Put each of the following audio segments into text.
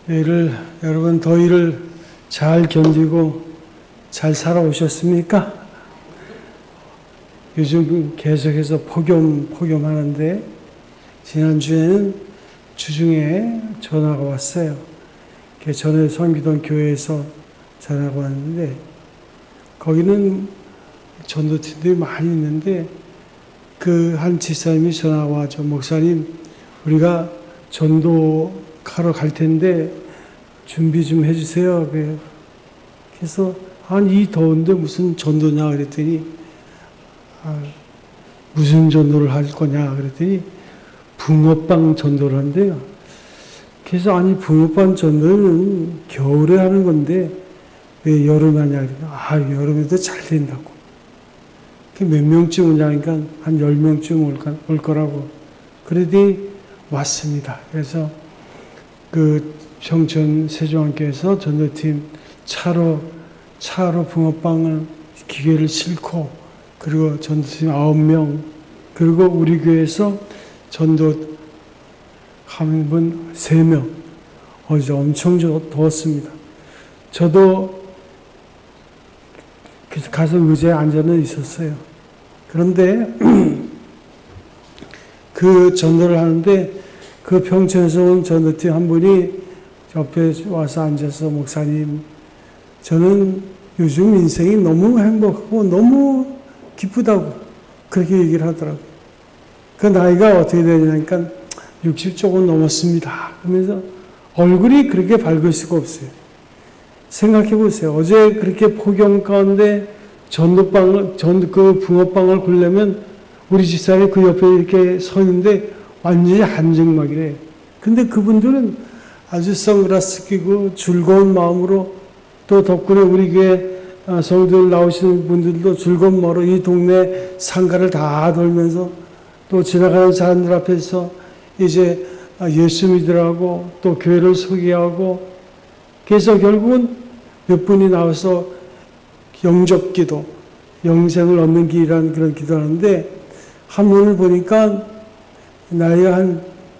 여러분 더위를 잘 견디고 잘 살아오셨습니까? 요즘 계속해서 폭염하는데 지난주에는 주중에 전화가 왔어요. 전에 섬기던 교회에서 전화가 왔는데 거기는 전도팀들이 많이 있는데 그 한 집사님이 전화가 와서 목사님 우리가 전도하러 갈 텐데 준비 좀 해주세요. 그래서 이 더운데 무슨 전도냐 그랬더니 무슨 전도를 할 거냐 그랬더니 붕어빵 전도를 한대요. 그래서 붕어빵 전도는 겨울에 하는 건데 왜 여름에 하냐 그러니까 여름에도 잘 된다고. 몇 명쯤 오냐니까 한 10명쯤 올 거라고. 그러더니 왔습니다. 그래서 그 평촌 세종학교에서 전도팀 차로 붕어빵을 기계를 싣고 그리고 전도팀 9명 그리고 우리 교회에서 전도 하는 분 3명 어제 엄청 더웠습니다. 저도 가서 의자에 앉아는 있었어요. 그런데 그 전도를 하는데 그 평촌에서 온 전도팀 한 분이 옆에 와서 앉아서 목사님 저는 요즘 인생이 너무 행복하고 너무 기쁘다고 그렇게 얘기를 하더라고요. 그 나이가 어떻게 되냐니까 60 조금 넘었습니다. 그러면서 얼굴이 그렇게 밝을 수가 없어요. 생각해 보세요. 어제 그렇게 폭염 가운데 그 붕어빵을 굴려면 우리 집사람이 그 옆에 이렇게 서 있는데 완전히 한증막이래. 근데 그분들은 아주 선글라스 끼고 즐거운 마음으로 또 덕분에 우리 교회 성도들 나오시는 분들도 즐거운 마음으로 이 동네 상가를 다 돌면서 또 지나가는 사람들 앞에서 이제 예수 믿으라고 또 교회를 소개하고 그래서 결국은 몇 분이 나와서 영접기도, 영생을 얻는 길이라는 그런 기도를 하는데 한 분을 보니까 나이가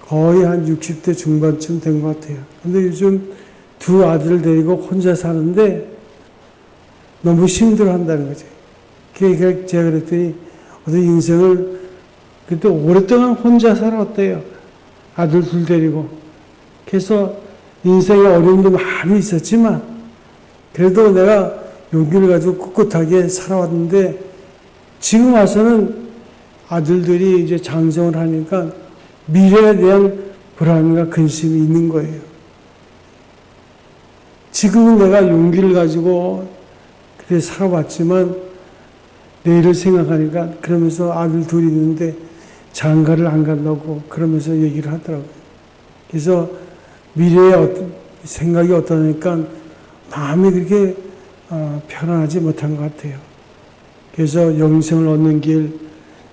거의 한 60대 중반쯤 된 것 같아요. 근데 요즘 2 아들을 데리고 혼자 사는데 너무 힘들어 한다는 거죠. 그래서 제가 그랬더니 어떤 인생을 그때 오랫동안 혼자 살았대요. 아들 2 데리고. 그래서 인생에 어려움도 많이 있었지만 그래도 내가 용기를 가지고 꿋꿋하게 살아왔는데 지금 와서는 아들들이 이제 장성을 하니까 미래에 대한 불안과 근심이 있는 거예요. 지금은 내가 용기를 가지고 그렇게 살아왔지만 내일을 생각하니까 그러면서 아들 2 있는데 장가를 안 간다고 그러면서 얘기를 하더라고요. 그래서 미래의 생각이 어떠니까 마음이 그렇게 편안하지 못한 것 같아요. 그래서 영생을 얻는 길,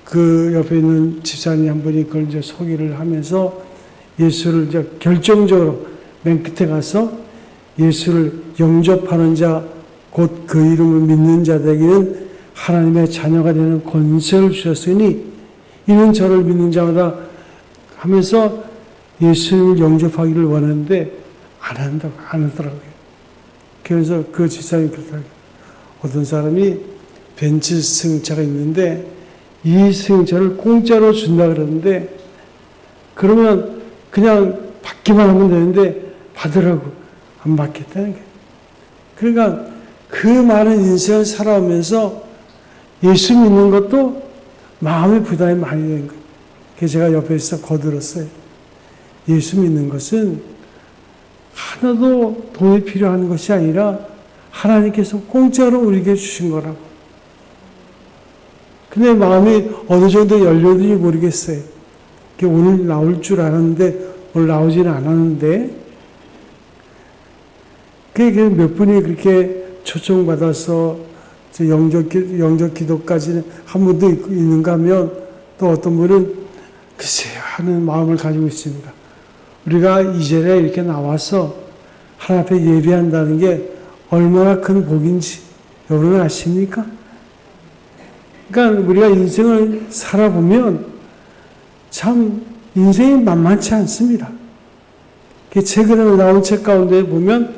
그 옆에 있는 집사님 한 분이 그걸 이제 소개를 하면서 예수를 이제 결정적으로 맨 끝에 가서 예수를 영접하는 자, 곧 그 이름을 믿는 자들에게는 하나님의 자녀가 되는 권세를 주셨으니 이는 저를 믿는 자마다 하면서 예수를 영접하기를 원하는데 안 하더라고요. 그래서 그 집사님이 그러더라고요. 어떤 사람이 벤츠 승차가 있는데 이 승차를 공짜로 준다 그러는데 그러면 그냥 받기만 하면 되는데 받으라고 안 받겠다는 거예요. 그러니까 그 많은 인생을 살아오면서 예수 믿는 것도 마음의 부담이 많이 되는 거예요. 그래서 제가 옆에서 거들었어요. 예수 믿는 것은 하나도 돈이 필요한 것이 아니라 하나님께서 공짜로 우리에게 주신 거라고. 근데 마음이 어느 정도 열렸는지 모르겠어요. 오늘 나올 줄 알았는데 오늘 나오지는 않았는데 몇 분이 그렇게 초청받아서 영접 기도까지는 한 분도 있는가 하면 또 어떤 분은 글쎄요 하는 마음을 가지고 있습니다. 우리가 이 자리에 이렇게 나와서 하나님 앞에 예배한다는 게 얼마나 큰 복인지 여러분 아십니까? 그러니까 우리가 인생을 살아보면 참 인생이 만만치 않습니다. 그 최근에 나온 책 가운데 보면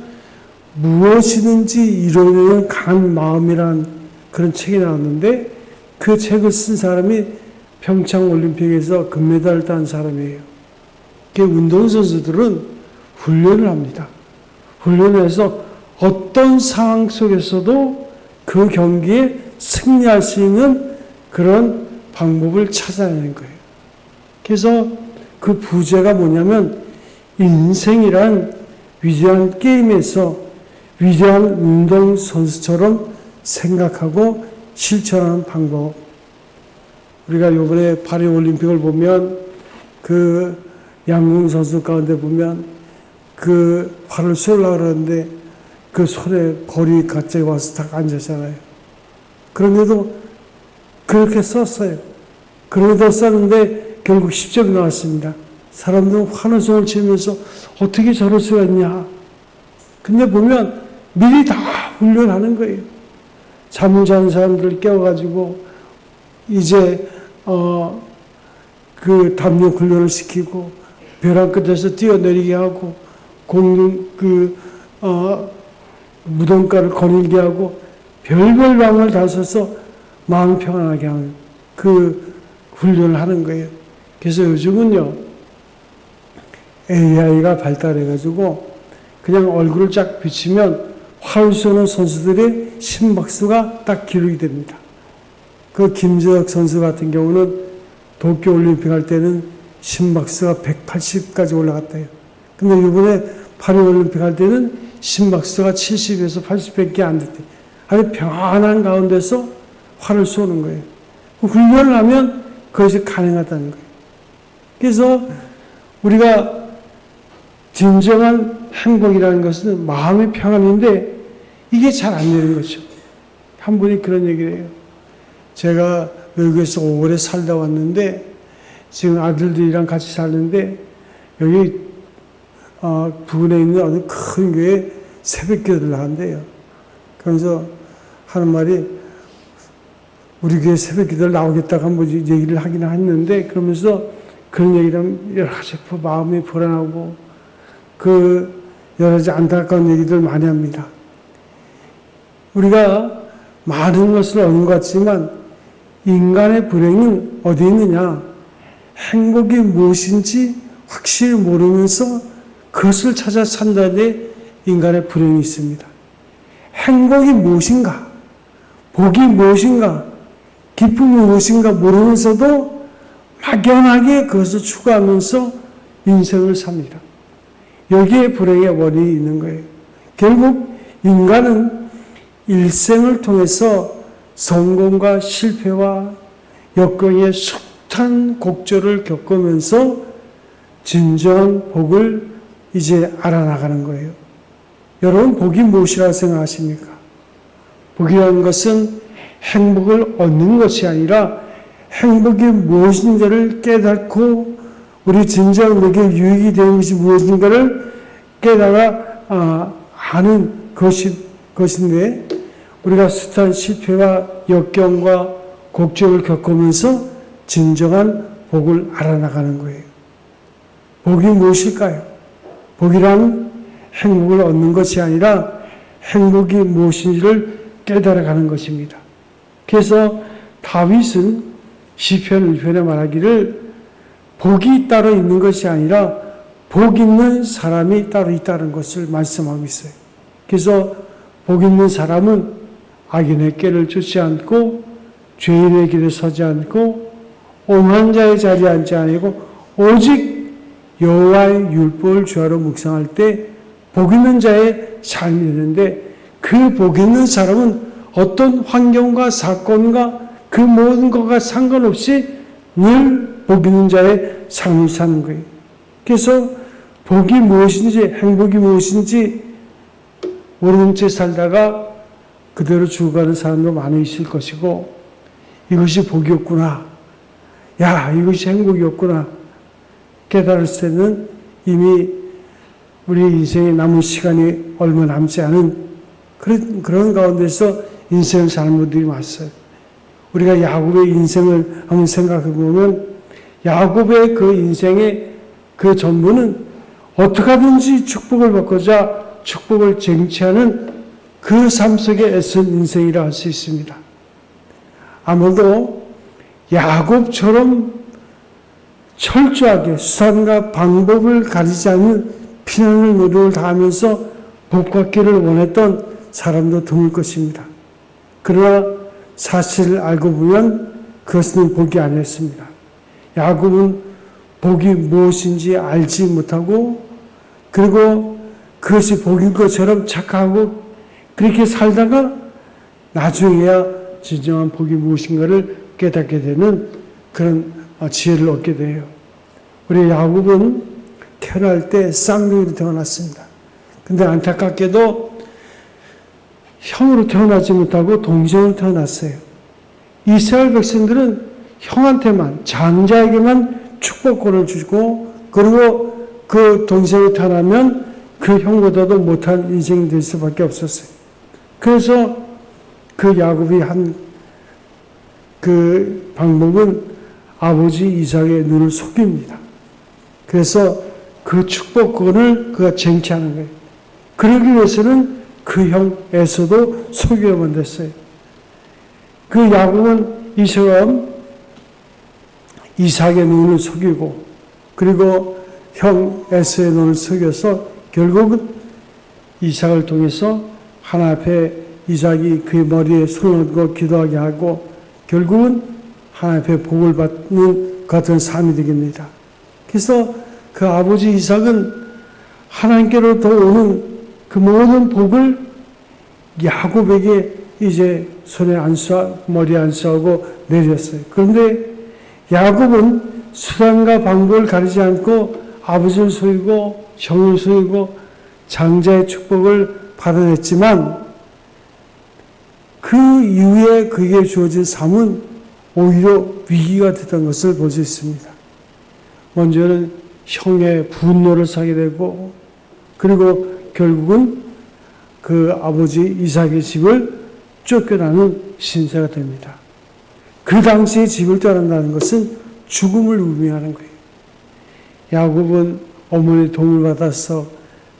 무엇이든지 이루려는 강한 마음이라는 그런 책이 나왔는데 그 책을 쓴 사람이 평창 올림픽에서 금메달을 딴 사람이에요. 그 운동선수들은 훈련을 합니다. 훈련해서 어떤 상황 속에서도 그 경기에 승리할 수 있는 그런 방법을 찾아내는 거예요. 그래서 그 부제가 뭐냐면 인생이란 위대한 게임에서 위대한 운동선수처럼 생각하고 실천하는 방법. 우리가 이번에 파리 올림픽을 보면 그 양궁 선수 가운데 보면 그 활을 쏘려고 그러는데 그 손에 벌이 갑자기 와서 딱 앉았잖아요. 그런데도 그렇게 썼어요. 그런데도 썼는데 결국 10점이 나왔습니다. 사람들은 환호성을 치면서 어떻게 저럴 수가 있냐. 근데 보면 미리 다 훈련하는 거예요. 잠을 자는 사람들을 깨워가지고 이제 그 담요 훈련을 시키고 벼랑 끝에서 뛰어내리게 하고 무덤가를 거닐게 하고 별별 방을 다 써서 마음 평안하게 하는 그 훈련을 하는 거예요. 그래서 요즘은요 AI가 발달해가지고 그냥 얼굴을 쫙 비치면 활 쏘는 선수들의 심박수가 딱 기록이 됩니다. 그 김재혁 선수 같은 경우는 도쿄올림픽 할 때는 심박수가 180까지 올라갔대요. 근데 이번에 파리올림픽 할 때는 심박수가 70에서 80밖에 안 됐대요. 아주 평안한 가운데서 활을 쏘는 거예요. 훈련을 하면 그것이 가능하다는 거예요. 그래서 우리가 진정한 행복이라는 것은 마음의 평안인데 이게 잘 안 되는 거죠. 한 분이 그런 얘기를 해요. 제가 외국에서 오래 살다 왔는데 지금 아들들이랑 같이 사는데 여기 부근에 있는 어느 큰 교회에 새벽기도를 나간대요. 그러면서 하는 말이 우리 교회 새벽기도를 나오겠다고 한번 얘기를 하긴 했는데 그러면서 그런 얘기를 하면 여러 가지 마음이 불안하고 그 여러 가지 안타까운 얘기들 많이 합니다. 우리가 많은 것을 얻는 것 같지만 인간의 불행은 어디 있느냐? 행복이 무엇인지 확실히 모르면서 그것을 찾아 산다는 데 인간의 불행이 있습니다. 행복이 무엇인가? 복이 무엇인가? 기쁨이 무엇인가 모르면서도 막연하게 그것을 추구하면서 인생을 삽니다. 여기에 불행의 원인이 있는 거예요. 결국 인간은 일생을 통해서 성공과 실패와 역경의 숱한 곡절을 겪으면서 진정한 복을 이제 알아나가는 거예요. 여러분, 복이 무엇이라고 생각하십니까? 복이라는 것은 행복을 얻는 것이 아니라 행복이 무엇인가를 깨닫고 우리 진정 내게 유익이 되는 것이 무엇인가를 깨달아 아는 것인데 우리가 숱한 실패와 역경과 곡절을 겪으면서 진정한 복을 알아나가는 거예요. 복이 무엇일까요? 복이란 행복을 얻는 것이 아니라 행복이 무엇인지를 깨달아가는 것입니다. 그래서 다윗은 시편 1편에 말하기를 복이 따로 있는 것이 아니라 복 있는 사람이 따로 있다는 것을 말씀하고 있어요. 그래서 복 있는 사람은 악인의 꾀를 쫓지 않고 죄인의 길에 서지 않고 오만 자의 자리에 앉지 아니고 오직 여호와의 율법을 주하러 묵상할 때 복 있는 자의 삶이 되는데 그 복 있는 사람은 어떤 환경과 사건과 그 모든 것과 상관없이 늘 복 있는 자의 삶을 사는 거예요. 그래서 복이 무엇인지 행복이 무엇인지 모르는 채 살다가 그대로 죽어가는 사람도 많이 있을 것이고 이것이 복이었구나. 야, 이것이 행복이었구나. 깨달을 때는 이미 우리 인생에 남은 시간이 얼마 남지 않은 그런 가운데서 인생을 사는 분들이 많았어요. 우리가 야곱의 인생을 한번 생각해 보면 야곱의 그 인생의 그 전부는 어떻게 하든지 축복을 받고자 축복을 쟁취하는 그 삶 속에 애쓴 인생이라 할 수 있습니다. 아무도 야곱처럼 철저하게 수단과 방법을 가리지 않는 피난을 노력을 다하면서 복받기를 원했던 사람도 드물 것입니다. 그러나 사실을 알고 보면 그것은 복이 아니었습니다. 야곱은 복이 무엇인지 알지 못하고 그리고 그것이 복인 것처럼 착각하고 그렇게 살다가 나중에야 진정한 복이 무엇인가를 깨닫게 되는 그런 지혜를 얻게 돼요. 우리 야곱은 태어날 때 쌍둥이로 태어났습니다. 근데 안타깝게도 형으로 태어나지 못하고 동생으로 태어났어요. 이스라엘 백성들은 형한테만, 장자에게만 축복권을 주고 그리고 그 동생이 태어나면 그 형보다도 못한 인생이 될 수밖에 없었어요. 그래서 그 야곱이 한 그 방법은 아버지 이삭의 눈을 속입니다. 그래서 그 축복권을 그가 쟁취하는 거예요. 그러기 위해서는 그 형 에서도 속여야만 됐어요. 그 야곱은 이처럼 이삭의 눈을 속이고 그리고 형 에서의 눈을 속여서 결국은 이삭을 통해서 하나님 앞에 이삭이 그의 머리에 손을 얹고 기도하게 하고 결국은 하나님 앞에 복을 받는 같은 삶이 되겠습니다. 그래서 그 아버지 이삭은 하나님께로부터 오는 그 모든 복을 야곱에게 이제 손에 머리에 안수하고 내렸어요. 그런데 야곱은 수단과 방법을 가리지 않고 아버지를 속이고 형을 속이고 장자의 축복을 받아냈지만 그 이후에 그에게 주어진 삶은 오히려 위기가 됐던 것을 볼 수 있습니다. 먼저는 형의 분노를 사게 되고 그리고 결국은 그 아버지 이삭의 집을 쫓겨나는 신세가 됩니다. 그 당시에 집을 떠난다는 것은 죽음을 의미하는 거예요. 야곱은 어머니의 도움을 받아서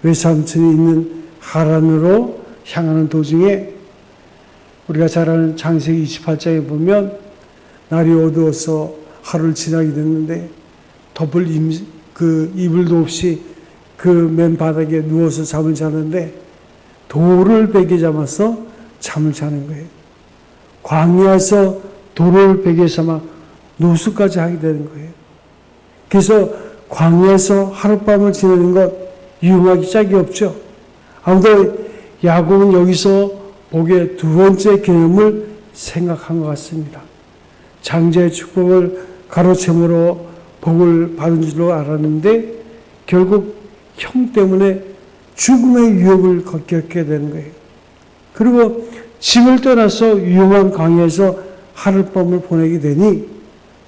외삼촌이 있는 하란으로 향하는 도중에 우리가 잘 아는 창세기 28장에 보면 날이 어두워서 하루를 지나게 됐는데 덮을 이불도 없이 그 맨바닥에 누워서 잠을 자는데 돌을 베개 삼아서 잠을 자는 거예요. 광야에서 돌을 베개 삼아 노숙까지 하게 되는 거예요. 그래서 광야에서 하룻밤을 지내는 것 유용하기 짝이 없죠. 아무도 야곱은 여기서 복의 두 번째 개념을 생각한 것 같습니다. 장자의 축복을 가로챈으로 복을 받은 줄로 알았는데 결국 형 때문에 죽음의 위협을 겪게 되는 거예요. 그리고 집을 떠나서 위험한 광야에서 하룻밤을 보내게 되니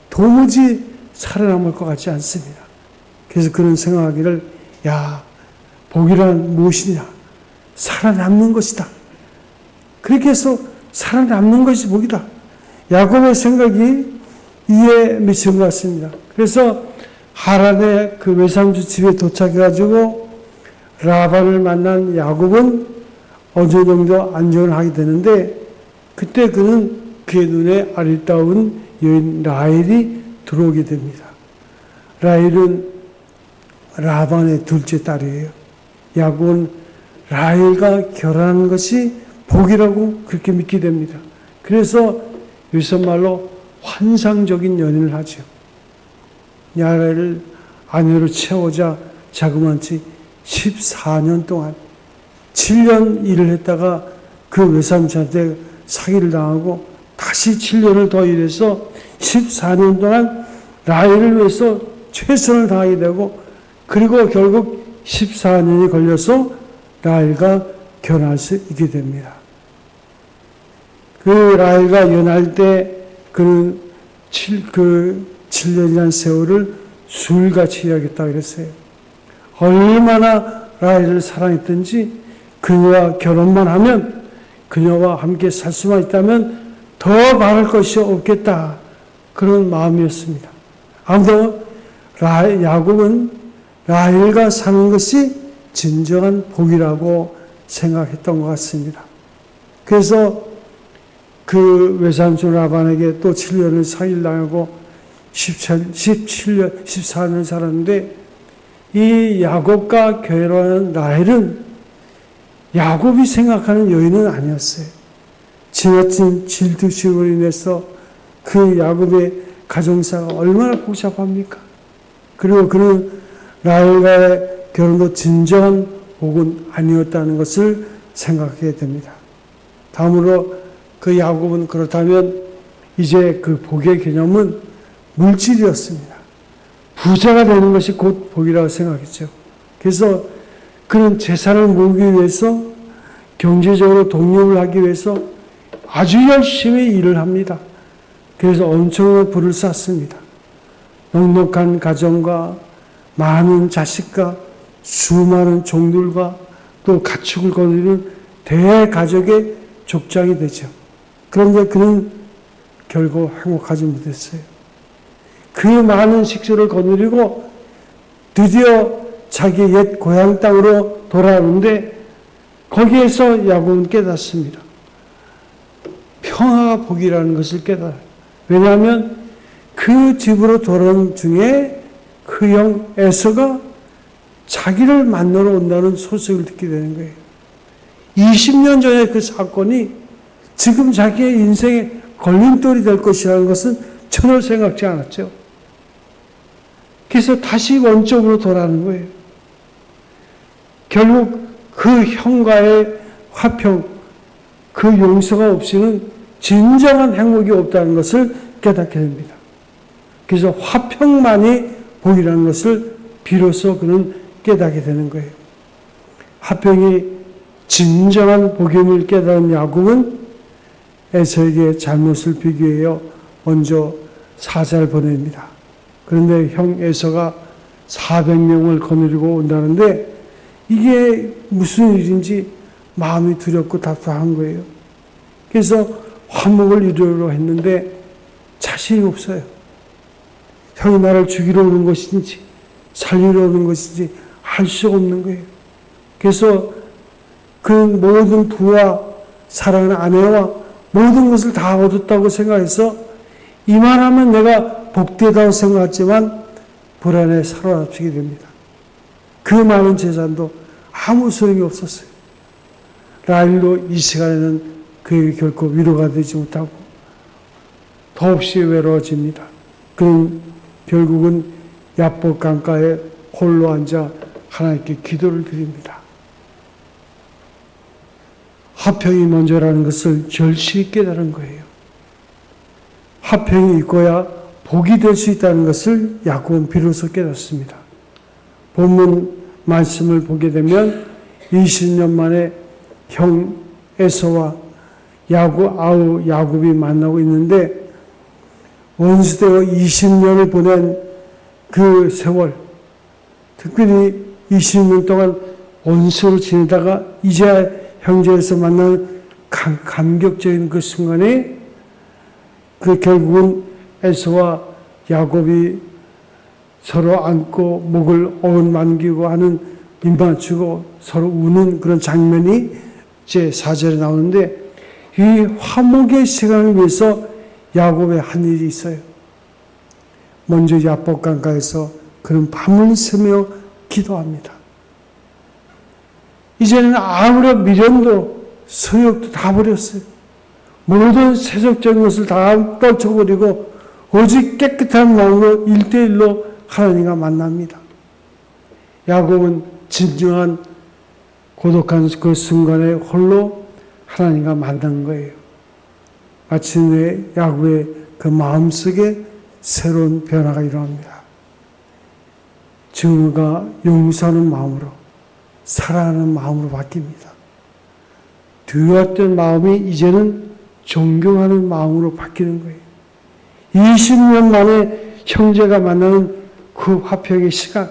도무지 살아남을 것 같지 않습니다. 그래서 그런 생각하기를 복이란 무엇이냐? 살아남는 것이다. 그렇게 해서 살아남는 것이 복이다. 야곱의 생각이 이에 미친 것 같습니다. 그래서 하란의 그 외삼촌 집에 도착해가지고 라반을 만난 야곱은 어느 정도 안정을 하게 되는데 그때 그는 그의 눈에 아리따운 여인 라헬이 들어오게 됩니다. 라헬은 라반의 둘째 딸이에요. 야곱은 라헬과 결혼하는 것이 복이라고 그렇게 믿게 됩니다. 그래서 요새 말로 환상적인 연인을 하죠. 라헬을 아내로 채우자 자그마치 14년 동안 7년 일을 했다가 그 외삼촌한테 사기를 당하고 다시 7년을 더 일해서 14년 동안 라헬을 위해서 최선을 다하게 되고 그리고 결국 14년이 걸려서 라헬과 결혼할 수 있게 됩니다. 그 라헬과 연할 때 그는 7년이라는 세월을 술같이 일하겠다 그랬어요. 얼마나 라헬을 사랑했든지 그녀와 결혼만 하면 그녀와 함께 살 수만 있다면 더 바랄 것이 없겠다. 그런 마음이었습니다. 아무도 야곱은 라헬과 사는 것이 진정한 복이라고 생각했던 것 같습니다. 그래서 그 외삼촌 라반에게 또 7년을 사일당하고 17년, 14년 살았는데 이 야곱과 결혼한 라헬은 야곱이 생각하는 여인은 아니었어요. 지나친 질투심으로 인해서 그 야곱의 가정사가 얼마나 복잡합니까? 그리고 그는 라헬과의 결혼도 진정한 복은 아니었다는 것을 생각하게 됩니다. 다음으로 그 야곱은 그렇다면 이제 그 복의 개념은 물질이었습니다. 부자가 되는 것이 곧 복이라고 생각했죠. 그래서 그는 재산을 모으기 위해서 경제적으로 독립을 하기 위해서 아주 열심히 일을 합니다. 그래서 엄청난 부를 쌓습니다. 넉넉한 가정과 많은 자식과 수많은 종들과 또 가축을 거느리는 대가족의 족장이 되죠. 그런데 그는 결국 행복하지 못했어요. 그 많은 식수를 거느리고 드디어 자기 옛 고향 땅으로 돌아오는데 거기에서 야곱은 깨닫습니다. 평화가 복이라는 것을 깨달아요. 왜냐하면 그 집으로 돌아온 중에 그 형 에서가 자기를 만나러 온다는 소식을 듣게 되는 거예요. 20년 전에 그 사건이 지금 자기의 인생의 걸림돌이 될 것이라는 것은 전혀 생각지 않았죠. 그래서 다시 원점으로 돌아가는 거예요. 결국 그 형과의 화평, 그 용서가 없이는 진정한 행복이 없다는 것을 깨닫게 됩니다. 그래서 화평만이 복이라는 것을 비로소 그는 깨닫게 되는 거예요. 화평이 진정한 복임을 깨달은 야곱은 에서에게 잘못을 비교하여 먼저 사자를 보냅니다. 그런데 형 에서가 400명을 거느리고 온다는데 이게 무슨 일인지 마음이 두렵고 답답한 거예요. 그래서 화목을 이루려고 했는데 자신이 없어요. 형이 나를 죽이러 오는 것인지 살리러 오는 것인지 알 수가 없는 거예요. 그래서 그 모든 부와 사랑하는 아내와 모든 것을 다 얻었다고 생각해서 이만하면 내가 복되다고 생각했지만 불안에 사로잡히게 됩니다. 그 많은 재산도 아무 소용이 없었어요. 라헬도 이 시간에는 그에게 결코 위로가 되지 못하고 더없이 외로워집니다. 그는 결국은 야복 강가에 홀로 앉아 하나님께 기도를 드립니다. 화평이 먼저라는 것을 절실히 깨달은 거예요. 화평이 있고야 복이 될 수 있다는 것을 야곱은 비로소 깨닫습니다. 본문 말씀을 보게 되면 20년 만에 형 에서와 야곱이 만나고 있는데 원수되어 20년을 보낸 그 세월, 특별히 20년 동안 원수로 지내다가 이제 형제에서 만나는 감격적인 그 순간에 그 결국은 에서와 야곱이 서로 안고 목을 어루만지고 하는 입맞추고 서로 우는 그런 장면이 제 4절에 나오는데 이 화목의 시간을 위해서 야곱의 한 일이 있어요. 먼저 야복 강가에서 그는 밤을 새며 기도합니다. 이제는 아무런 미련도 소욕도 다 버렸어요. 모든 세속적인 것을 다 떨쳐버리고 오직 깨끗한 마음으로 1대1로 하나님과 만납니다. 야곱은 진정한 고독한 그 순간에 홀로 하나님과 만난 거예요. 마침내 야곱의 그 마음속에 새로운 변화가 일어납니다. 증오가 용서하는 마음으로 사랑하는 마음으로 바뀝니다. 두려웠던 마음이 이제는 존경하는 마음으로 바뀌는 거예요. 20년 만에 형제가 만나는 그 화평의 시간,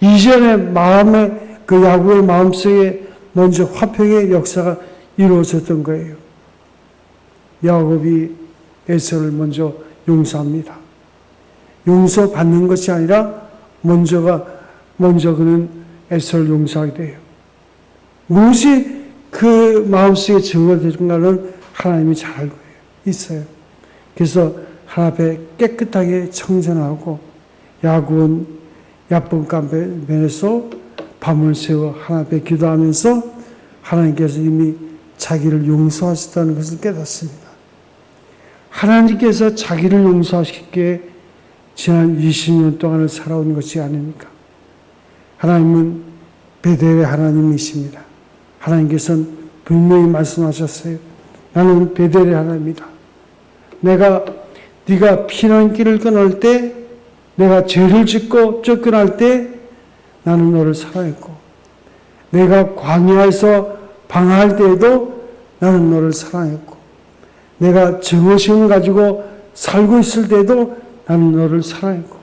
이전의 마음에 그 야곱의 마음속에 먼저 화평의 역사가 이루어졌던 거예요. 야곱이 에서를 먼저 용서합니다. 용서받는 것이 아니라 먼저가 먼저 그는 에서를 용서하게 돼요. 무엇이 그 마음속에 증오가 되는가는 하나님이 잘 알고 있어요. 그래서 하나님 앞에 깨끗하게 청전하고 야곱은 야복강변에서 밤을 새워 하나님 앞에 기도하면서 하나님께서 이미 자기를 용서하셨다는 것을 깨닫습니다. 하나님께서 자기를 용서하시기에 지난 20년 동안을 살아온 것이 아닙니까? 하나님은 베델의 하나님이십니다. 하나님께서는 분명히 말씀하셨어요. 나는 베델의 하나님이다. 네가 피난길을 끊을 때, 내가 죄를 짓고 쫓겨날 때 나는 너를 사랑했고, 내가 광야에서 방황할 때에도 나는 너를 사랑했고, 내가 증오심을 가지고 살고 있을 때도 나는 너를 사랑했고,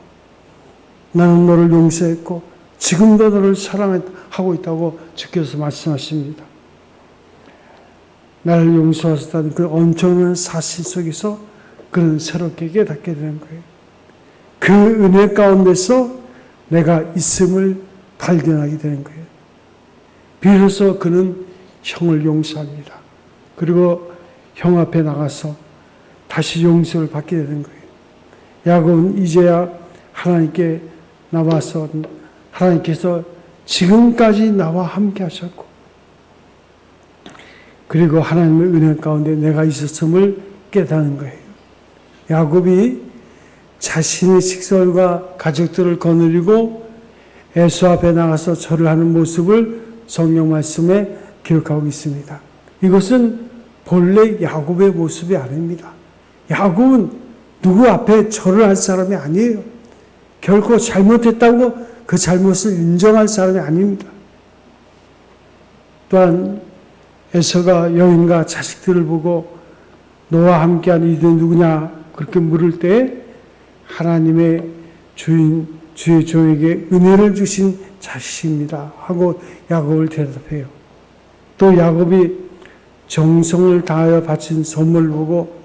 나는 너를 용서했고, 지금도 너를 사랑하고 있다고 주께서 말씀하십니다. 나를 용서하셨다는 그 엄청난 사실 속에서 그는 새롭게 깨닫게 되는 거예요. 그 은혜 가운데서 내가 있음을 발견하게 되는 거예요. 비로소 그는 형을 용서합니다. 그리고 형 앞에 나가서 다시 용서를 받게 되는 거예요. 야곱은 이제야 하나님께 나와서 하나님께서 지금까지 나와 함께 하셨고, 그리고 하나님의 은혜 가운데 내가 있었음을 깨닫는 거예요. 야곱이 자신의 식솔과 가족들을 거느리고 에서 앞에 나가서 절을 하는 모습을 성경 말씀에 기록하고 있습니다. 이것은 본래 야곱의 모습이 아닙니다. 야곱은 누구 앞에 절을 할 사람이 아니에요. 결코 잘못했다고 그 잘못을 인정할 사람이 아닙니다. 또한 에서가 여인과 자식들을 보고 너와 함께한 이들은 누구냐 그렇게 물을 때 하나님의 주인 주의 종에게 은혜를 주신 자식입니다 하고 야곱을 대답해요. 또 야곱이 정성을 다하여 바친 선물을 보고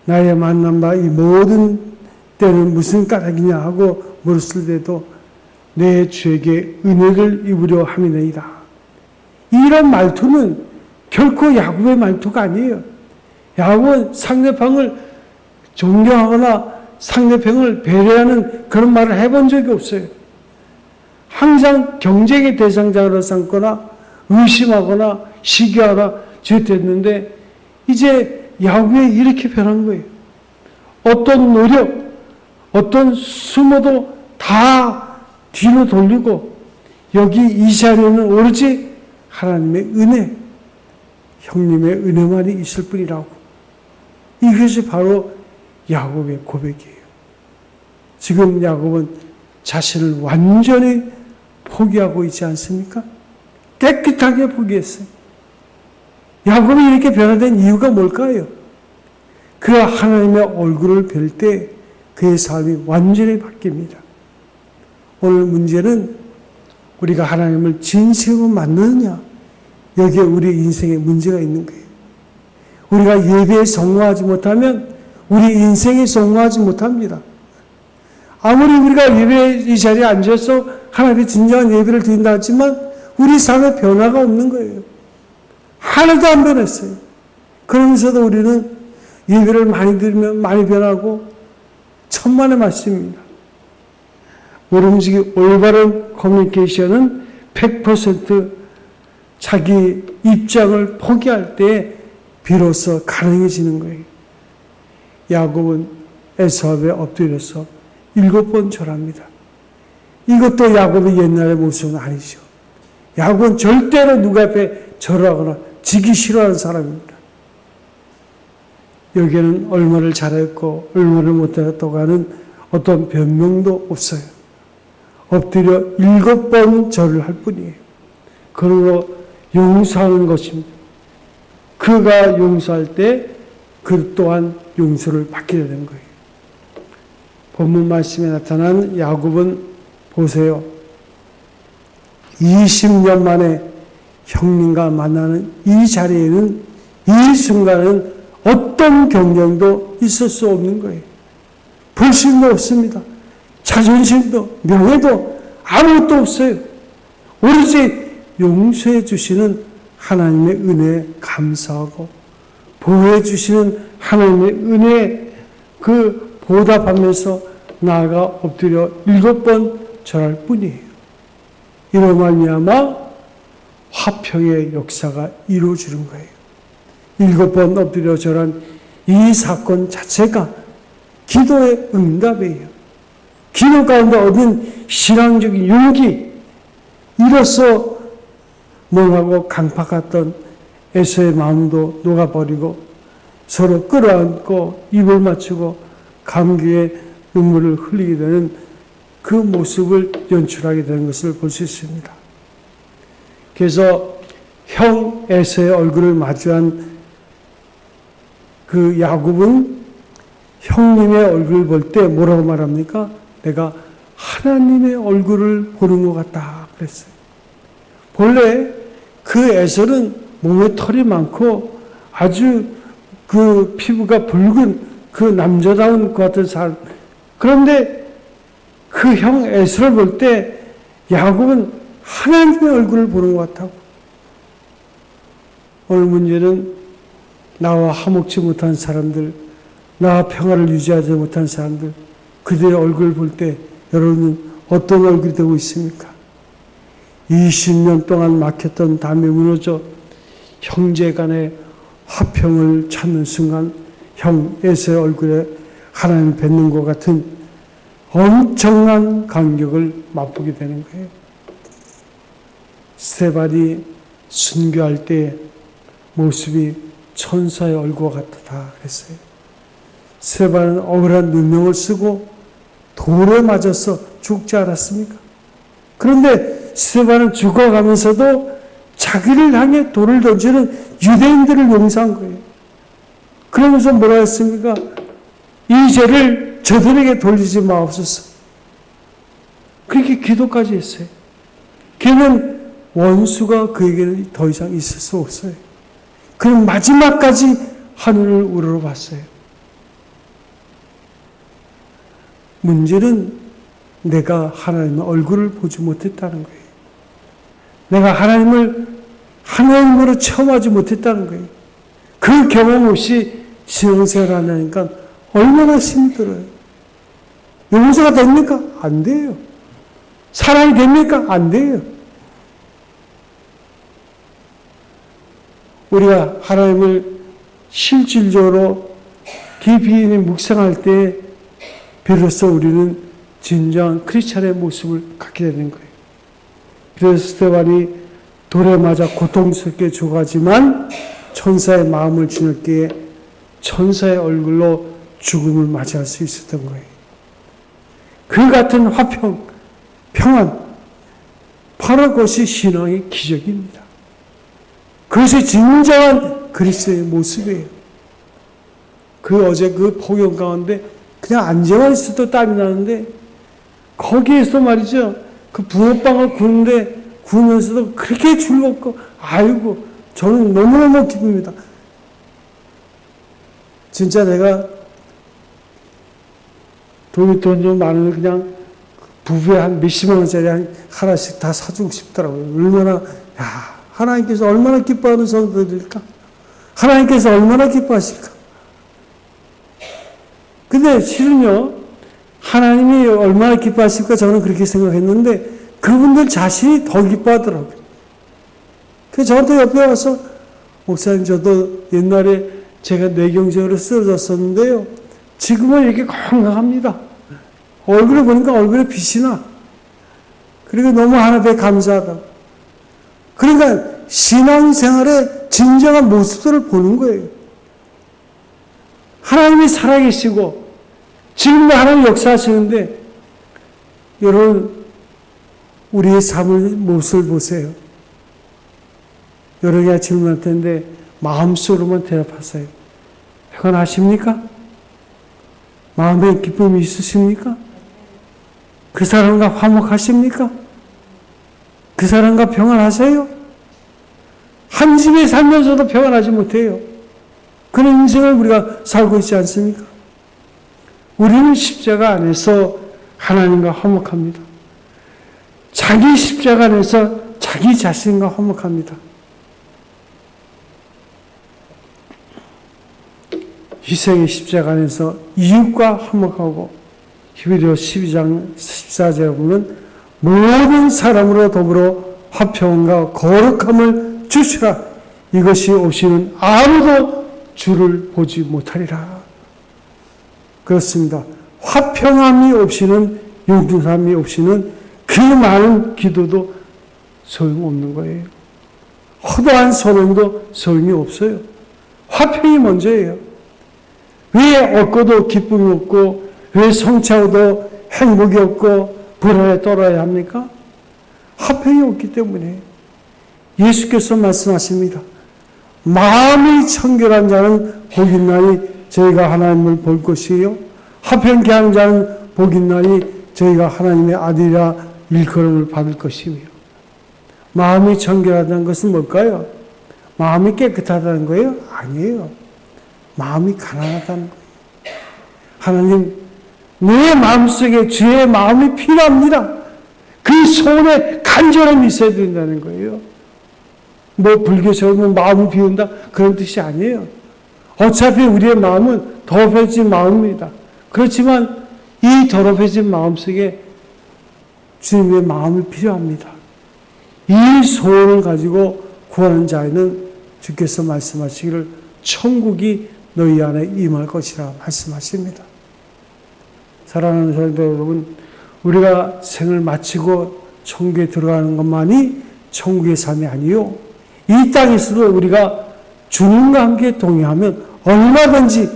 나의 만난 바 이 모든 때는 무슨 까닭이냐 하고 물었을 때도 내 주에게 은혜를 입으려 함이니이다. 이런 말투는 결코 야곱의 말투가 아니에요. 야곱은 상대방을 존경하거나 상대방을 배려하는 그런 말을 해본 적이 없어요. 항상 경쟁의 대상자로 삼거나 의심하거나 시기하거나 죄됐는데 이제 야곱이 이렇게 변한 거예요. 어떤 노력, 어떤 수모도 다 뒤로 돌리고 여기 이 자리에는 오로지 하나님의 은혜, 형님의 은혜만이 있을 뿐이라고. 이것이 바로 야곱의 고백이에요. 지금 야곱은 자신을 완전히 포기하고 있지 않습니까? 깨끗하게 포기했어요. 야곱이 이렇게 변화된 이유가 뭘까요? 그가 하나님의 얼굴을 뵐 때 그의 삶이 완전히 바뀝니다. 오늘 문제는 우리가 하나님을 진심으로 만나느냐, 여기에 우리 인생에 문제가 있는 거예요. 우리가 예배에 성공하지 못하면 우리 인생에 성공하지 못합니다. 아무리 우리가 예배 이 자리에 앉아서 하나님의 진정한 예배를 드린다 하지만 우리 삶에 변화가 없는 거예요. 하나도 안 변했어요. 그러면서도 우리는 예배를 많이 드리면 많이 변하고 천만의 말씀입니다. 모름지기 올바른 커뮤니케이션은 100% 자기 입장을 포기할 때 비로소 가능해지는 거예요. 야곱은 에서 앞에 엎드려서 7번 절합니다. 이것도 야곱의 옛날의 모습은 아니죠. 야곱은 절대로 누구 앞에 절하거나 지기 싫어하는 사람입니다. 여기에는 얼마를 잘했고 얼마를 못했다고 하는 어떤 변명도 없어요. 엎드려 7번 절을 할 뿐이에요. 그러고 용서하는 것입니다. 그가 용서할 때 그 또한 용서를 받게 되는 거예요. 본문 말씀에 나타난 야곱은 보세요. 20년 만에 형님과 만나는 이 자리에는 이 순간은 어떤 경쟁도 있을 수 없는 거예요. 불신도 없습니다. 자존심도 명예도 아무것도 없어요. 오로지 용서해 주시는 하나님의 은혜에 감사하고 보호해 주시는 하나님의 은혜에 그 보답하면서 나아가 엎드려 7번 절할 뿐이에요. 이로 말미암아 화평의 역사가 이루어지는 거예요. 7번 엎드려 절한 이 사건 자체가 기도의 응답이에요. 기도 가운데 얻은 신앙적인 용기, 이로써 멍하고 강팍했던 에서의 마음도 녹아버리고 서로 끌어안고 입을 맞추고 감격의 눈물을 흘리게 되는 그 모습을 연출하게 되는 것을 볼 수 있습니다. 그래서 형 에서의 얼굴을 마주한 그 야곱은 형님의 얼굴을 볼 때 뭐라고 말합니까? 내가 하나님의 얼굴을 보는 것 같다 그랬어요. 본래 그 에서는 몸에 털이 많고 아주 그 피부가 붉은 그 남자다운 것 같은 사람. 그런데 그 형 에서를 볼 때 야곱은 하나님의 얼굴을 보는 것 같다고. 오늘 문제는 나와 화목지 못한 사람들, 나와 평화를 유지하지 못한 사람들, 그들의 얼굴을 볼 때 여러분은 어떤 얼굴이 되고 있습니까? 20년 동안 막혔던 담이 무너져 형제 간의 화평을 찾는 순간 형 에서의 얼굴에 하나님을 뵙는 것 같은 엄청난 감격을 맛보게 되는 거예요. 스데반이 순교할 때 모습이 천사의 얼굴과 같다 그랬어요. 스데반은 억울한 누명을 쓰고 돌에 맞아서 죽지 않았습니까? 그런데 스데반은 죽어가면서도 자기를 향해 돌을 던지는 유대인들을 용서한 거예요. 그러면서 뭐라 했습니까? 이 죄를 저들에게 돌리지 마옵소서. 그렇게 기도까지 했어요. 그는 원수가 그에게는 더 이상 있을 수 없어요. 그는 마지막까지 하늘을 우러러봤어요. 문제는 내가 하나님의 얼굴을 보지 못했다는 거예요. 내가 하나님으로 체험하지 못했다는 거예요. 그 경험 없이 신앙생활을 하니까 얼마나 힘들어요. 용서가 됩니까? 안 돼요. 사랑이 됩니까? 안 돼요. 우리가 하나님을 실질적으로 깊이 묵상할 때 비로소 우리는 진정한 크리스찬의 모습을 갖게 되는 거예요. 그래서 스데반이 돌에 맞아 고통스럽게 죽어가지만 천사의 마음을 지녔기에 천사의 얼굴로 죽음을 맞이할 수 있었던 거예요. 그 같은 화평, 평안, 바로 그것이 신앙의 기적입니다. 그것이 진정한 그리스도의 모습이에요. 어제 그 폭염 가운데 그냥 앉아만 있어도 땀이 나는데 거기에서 말이죠. 그 붕어빵을 구우면서도 그렇게 즐겁고 아이고 저는 너무너무 기쁩니다. 진짜 내가 돈 좀 많으면 그냥 부부에 한 몇십만 원짜리 하나씩 다 사주고 싶더라고요. 얼마나 하나님께서 얼마나 기뻐하는 성도들일까? 하나님께서 얼마나 기뻐하실까? 근데 실은요, 하나님이 얼마나 기뻐하실까 저는 그렇게 생각했는데 그분들 자신이 더 기뻐하더라고요. 그래서 저한테 옆에 와서 목사님 저도 옛날에 제가 뇌경색으로 쓰러졌었는데요. 지금은 이렇게 건강합니다. 얼굴을 보니까 얼굴에 빛이 나. 그리고 너무 하나님께 감사하다. 그러니까 신앙생활의 진정한 모습들을 보는 거예요. 하나님이 살아계시고 지금도 하나님 역사하시는데 여러분 우리의 삶의 모습을 보세요. 여러 가지 질문할 텐데 마음속으로만 대답하세요. 평안하십니까? 마음에 기쁨이 있으십니까? 그 사람과 화목하십니까? 그 사람과 평안하세요? 한 집에 살면서도 평안하지 못해요. 그런 인생을 우리가 살고 있지 않습니까? 우리는 십자가 안에서 하나님과 화목합니다. 자기 십자가 안에서 자기 자신과 화목합니다. 희생의 십자가 안에서 이웃과 화목하고 히브리서 12장 14절에 보면 모든 사람으로 더불어 화평과 거룩함을 주시라. 이것이 없이는 아무도 주를 보지 못하리라. 그렇습니다. 화평함이 없이는, 용서함이 없이는 그 많은 기도도 소용없는 거예요. 허다한 선언도 소용이 없어요. 화평이 먼저예요. 왜 얻고도 기쁨이 없고, 왜 성취하고도 행복이 없고 불안에 떨어야 합니까? 화평이 없기 때문에. 예수께서 말씀하십니다. 마음이 청결한 자는 복 있나니 저희가 하나님을 볼 것이요, 화평케 하는 자는 복 있나니 저희가 하나님의 아들이라 일컬음을 받을 것이며. 마음이 청결하다는 것은 뭘까요? 마음이 깨끗하다는 거예요? 아니에요. 마음이 가난하다는 거예요. 하나님, 내 마음속에 주의 마음이 필요합니다. 그 소원에 간절함이 있어야 된다는 거예요. 뭐 불교처럼 마음을 비운다 그런 뜻이 아니에요. 어차피 우리의 마음은 더럽혀진 마음입니다. 그렇지만 이 더럽혀진 마음 속에 주님의 마음이 필요합니다. 이 소원을 가지고 구하는 자에는 주께서 말씀하시기를 천국이 너희 안에 임할 것이라 말씀하십니다. 사랑하는 성도 여러분, 우리가 생을 마치고 천국에 들어가는 것만이 천국의 삶이 아니요, 이 땅에서도 우리가 주님과 함께 동행하면 얼마든지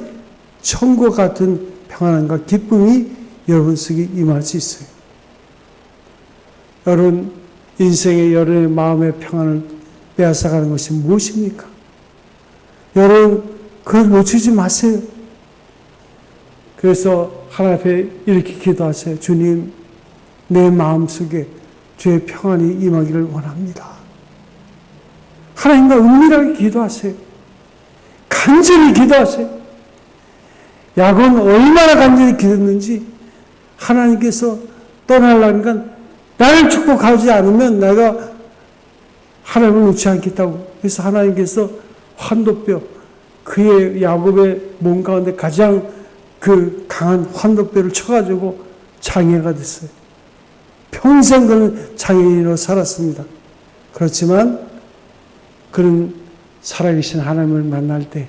천국 같은 평안함과 기쁨이 여러분 속에 임할 수 있어요. 여러분, 인생의 여러분의 마음의 평안을 빼앗아가는 것이 무엇입니까? 여러분, 그걸 놓치지 마세요. 그래서 하나님 앞에 이렇게 기도하세요. 주님, 내 마음속에 주의 평안이 임하기를 원합니다. 하나님과 은밀하게 기도하세요. 간절히 기도하세요. 야곱은 얼마나 간절히 기도했는지, 하나님께서 떠나려니까 나를 축복하지 않으면 내가 하나님을 놓지 않겠다고. 그래서 하나님께서 환도뼈, 그의 야곱의 몸 가운데 가장 그 강한 환도뼈를 쳐가지고 장애가 됐어요. 평생 그는 장애인으로 살았습니다. 그렇지만 그는 살아계신 하나님을 만날 때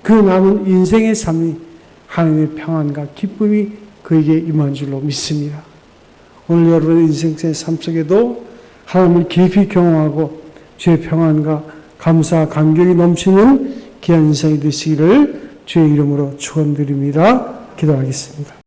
그 남은 인생의 삶이 하나님의 평안과 기쁨이 그에게 임한 줄로 믿습니다. 오늘 여러분의 인생의 삶 속에도 하나님을 깊이 경험하고 주의 평안과 감사, 감격이 넘치는 귀한 인생이 되시기를 주의 이름으로 축원드립니다. 기도하겠습니다.